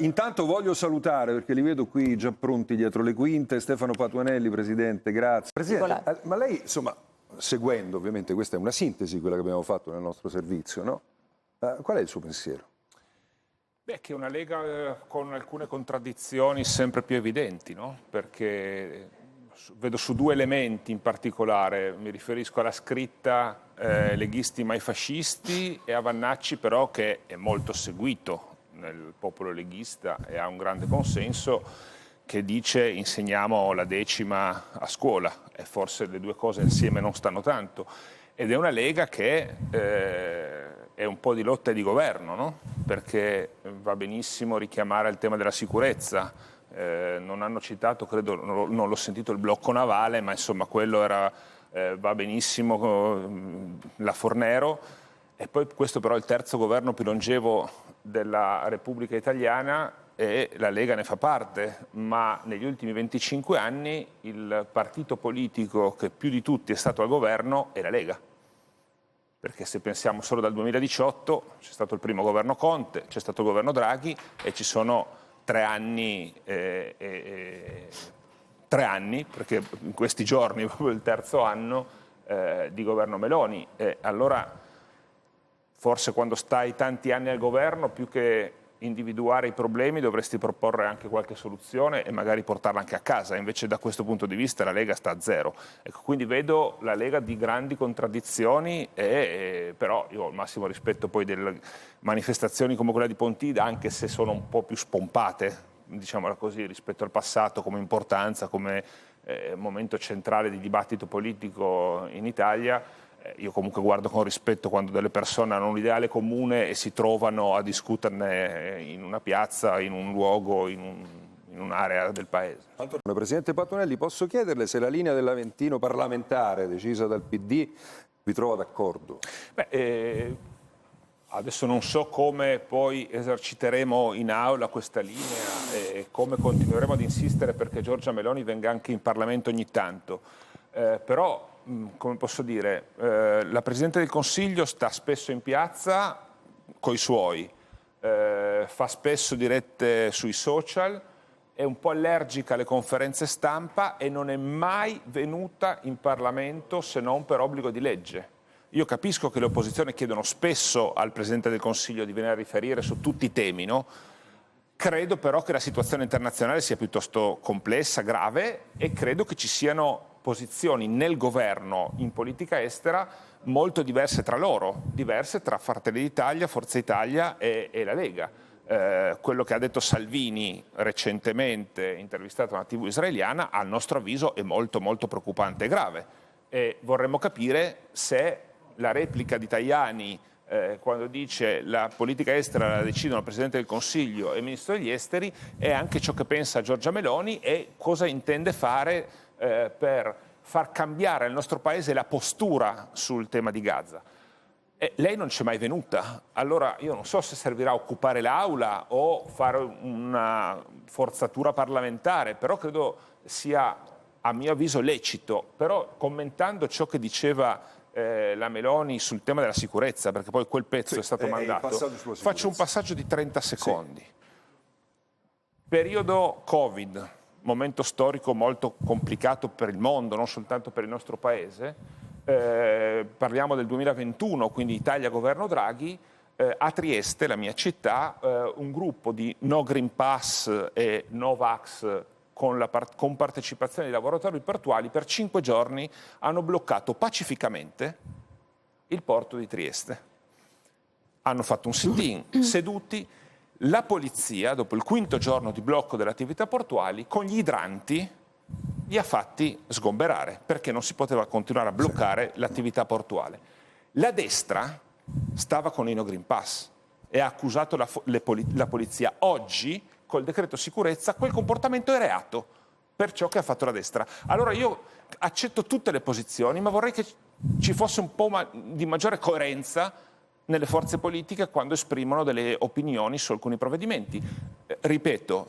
Intanto voglio salutare, perché li vedo qui già pronti dietro le quinte, Stefano Patuanelli, Presidente, grazie. Presidente, ma lei, insomma, seguendo, ovviamente questa è una sintesi quella che abbiamo fatto nel nostro servizio, no? Qual è il suo pensiero? Beh, che è una Lega con alcune contraddizioni sempre più evidenti, no? Perché vedo su due elementi in particolare, mi riferisco alla scritta leghisti mai fascisti e a Vannacci però che è molto seguito nel popolo leghista e ha un grande consenso, che dice insegniamo la decima a scuola, e forse le due cose insieme non stanno tanto. Ed è una Lega che è un po' di lotta e di governo, no? Perché va benissimo richiamare il tema della sicurezza. Non hanno citato, credo, non l'ho sentito, il blocco navale, ma insomma quello era, va benissimo, la Fornero. E poi questo però è il terzo governo più longevo della Repubblica Italiana e la Lega ne fa parte, ma negli ultimi 25 anni il partito politico che più di tutti è stato al governo è la Lega. Perché se pensiamo solo dal 2018 c'è stato il primo governo Conte, c'è stato il governo Draghi e ci sono 3 anni, 3 anni, perché in questi giorni è proprio il terzo anno di governo Meloni. Allora forse quando stai tanti anni al governo, più che individuare i problemi, dovresti proporre anche qualche soluzione e magari portarla anche a casa. Invece da questo punto di vista la Lega sta a zero. Ecco, quindi vedo la Lega di grandi contraddizioni, però io ho il massimo rispetto poi delle manifestazioni come quella di Pontida, anche se sono un po' più spompate, diciamola così, rispetto al passato come importanza, come momento centrale di dibattito politico in Italia. Io comunque guardo con rispetto quando delle persone hanno un ideale comune e si trovano a discuterne in una piazza, in un luogo, in un'area del paese. Presidente Patuanelli, posso chiederle se la linea dell'Aventino parlamentare decisa dal PD vi trova d'accordo? Adesso non so come poi eserciteremo in aula questa linea e come continueremo ad insistere perché Giorgia Meloni venga anche in Parlamento ogni tanto. Però, come posso dire, la Presidente del Consiglio sta spesso in piazza coi suoi, fa spesso dirette sui social, è un po' allergica alle conferenze stampa e non è mai venuta in Parlamento se non per obbligo di legge. Io capisco che le opposizioni chiedono spesso al Presidente del Consiglio di venire a riferire su tutti i temi, no? Credo però che la situazione internazionale sia piuttosto complessa, grave, e credo che ci siano posizioni nel governo in politica estera molto diverse tra loro, diverse tra Fratelli d'Italia, Forza Italia e la Lega. Quello che ha detto Salvini recentemente, intervistato a una TV israeliana, al nostro avviso è molto molto preoccupante e grave. E vorremmo capire se la replica di Tajani quando dice la politica estera la decidono il Presidente del Consiglio e il Ministro degli Esteri è anche ciò che pensa Giorgia Meloni e cosa intende fare per far cambiare al nostro Paese la postura sul tema di Gaza. Lei non c'è mai venuta, allora io non so se servirà a occupare l'Aula o fare una forzatura parlamentare, però credo sia a mio avviso lecito. Però commentando ciò che diceva la Meloni sul tema della sicurezza, perché poi quel pezzo è stato mandato, faccio un passaggio di 30 secondi. Sì. Periodo Covid, momento storico molto complicato per il mondo, non soltanto per il nostro Paese. Parliamo del 2021, quindi Italia governo Draghi. A Trieste, la mia città, un gruppo di No Green Pass e No Vax con partecipazione di lavoratori portuali per 5 giorni hanno bloccato pacificamente il porto di Trieste. Hanno fatto un sit-in, seduti. La polizia, dopo il 5° giorno di blocco delle attività portuali, con gli idranti li ha fatti sgomberare perché non si poteva continuare a bloccare l'attività portuale. La destra stava con i No Green Pass e ha accusato la polizia. Oggi, col decreto sicurezza, quel comportamento è reato per ciò che ha fatto la destra. Allora io accetto tutte le posizioni, ma vorrei che ci fosse un po' di maggiore coerenza nelle forze politiche quando esprimono delle opinioni su alcuni provvedimenti. Ripeto,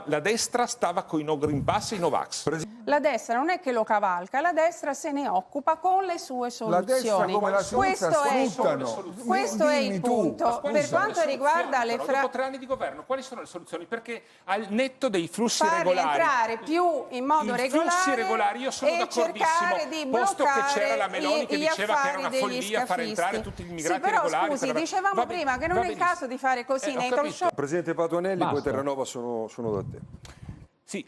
la destra stava con i no Green Pass e i no Vax. La destra non è che lo cavalca, la destra se ne occupa con le sue soluzioni. Questo è il punto. Per quanto riguarda le dopo 3 anni di governo, quali sono le soluzioni? Perché al netto dei flussi regolari, entrare più in modo regolare, flussi regolari, io sono d'accordissimo, di posto che c'era la Meloni che diceva che era una follia fare entrare tutti gli immigrati regolari. Scusi, dicevamo prima che non è il caso di fare così nei talk show. Presidente Patuanelli, poi Terranova sono da te. Sì,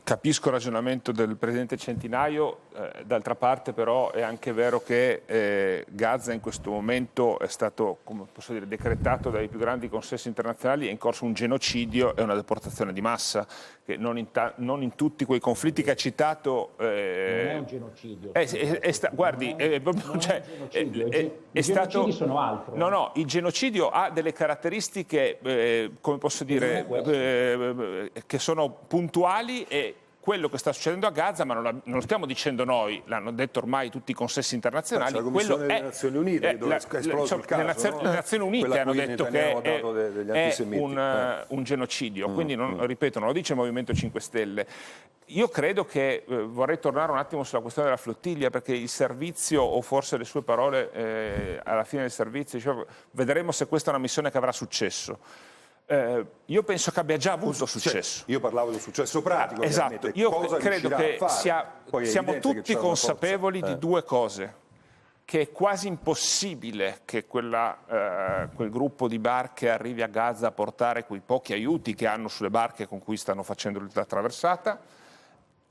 capisco il ragionamento del Presidente Centinaio, d'altra parte però è anche vero che Gaza in questo momento è stato, come posso dire, decretato dai più grandi consessi internazionali, è in corso un genocidio e una deportazione di massa, che non in tutti quei conflitti che ha citato... non è un genocidio. Guardi, I genocidi sono altro. No, il genocidio ha delle caratteristiche, come posso dire, che sono puntuali, e quello che sta succedendo a Gaza, ma non lo stiamo dicendo noi, l'hanno detto ormai tutti i consessi internazionali. La Commissione delle Nazioni Unite, dove è esploso il caso, le Nazioni Unite hanno detto che è un genocidio, quindi ripeto, non lo dice il Movimento 5 Stelle. Io credo che, vorrei tornare un attimo sulla questione della flottiglia, perché il servizio, o forse le sue parole alla fine del servizio, diceva, vedremo se questa è una missione che avrà successo. Io penso che abbia già avuto successo. Io parlavo del successo pratico. Esatto, io credo che siamo tutti consapevoli di due cose: che è quasi impossibile che quel gruppo di barche arrivi a Gaza a portare quei pochi aiuti che hanno sulle barche con cui stanno facendo la traversata,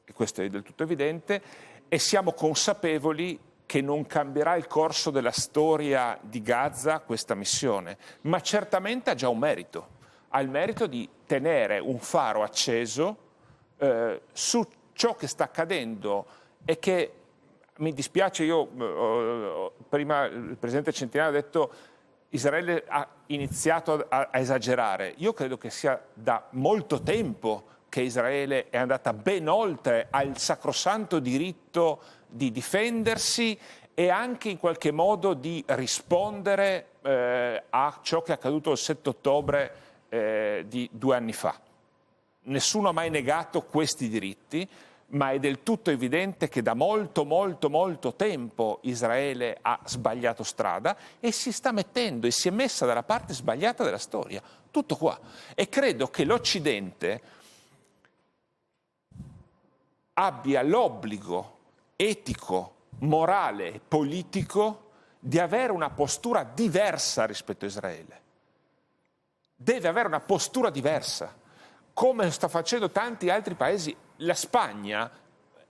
e questo è del tutto evidente, e siamo consapevoli che non cambierà il corso della storia di Gaza questa missione, ma certamente ha già un merito. Ha il merito di tenere un faro acceso su ciò che sta accadendo, e che, mi dispiace, prima il Presidente Centinaio ha detto Israele ha iniziato a esagerare. Io credo che sia da molto tempo che Israele è andata ben oltre al sacrosanto diritto di difendersi e anche in qualche modo di rispondere a ciò che è accaduto il 7 ottobre di 2 anni fa. Nessuno ha mai negato questi diritti, ma è del tutto evidente che da molto tempo Israele ha sbagliato strada e si sta mettendo e si è messa dalla parte sbagliata della storia. Tutto qua. E credo che l'Occidente abbia l'obbligo etico, morale e politico di avere una postura diversa rispetto a Israele. Deve avere una postura diversa, come sta facendo tanti altri paesi. La Spagna,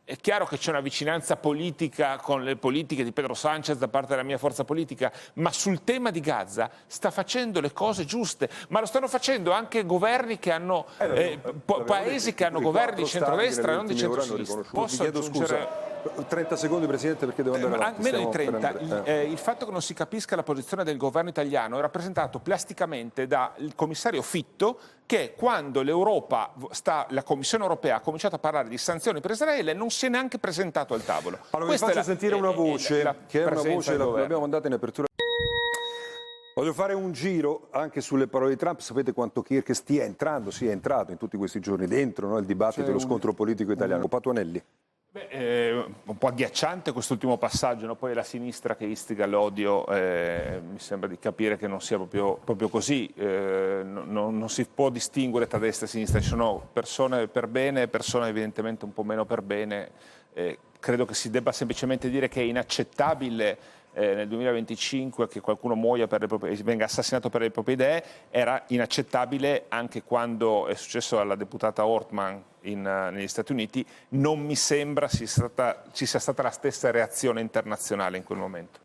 è chiaro che c'è una vicinanza politica con le politiche di Pedro Sánchez da parte della mia forza politica, ma sul tema di Gaza sta facendo le cose giuste, ma lo stanno facendo anche governi che hanno, paesi che hanno governi di centrodestra e non di centrosinistra. Posso aggiungere... 30 secondi, Presidente, perché devo andare avanti. Meno di 30. Il fatto che non si capisca la posizione del governo italiano è rappresentato plasticamente dal commissario Fitto, che quando la Commissione europea ha cominciato a parlare di sanzioni per Israele non si è neanche presentato al tavolo. Allora vi faccio sentire una voce, che è una voce, l'abbiamo mandata in apertura. Voglio fare un giro anche sulle parole di Trump. Sapete quanto Kirk si è entrato in tutti questi giorni dentro il dibattito e lo scontro politico italiano. Patuanelli. Un po' agghiacciante quest'ultimo passaggio, no? Poi è la sinistra che istiga l'odio, mi sembra di capire che non sia proprio così, non si può distinguere tra destra e sinistra, ci sono persone per bene e persone evidentemente un po' meno per bene. Credo che si debba semplicemente dire che è inaccettabile nel 2025 che qualcuno muoia venga assassinato per le proprie idee. Era inaccettabile anche quando è successo alla deputata Ortman negli Stati Uniti. Non mi sembra ci sia stata la stessa reazione internazionale in quel momento.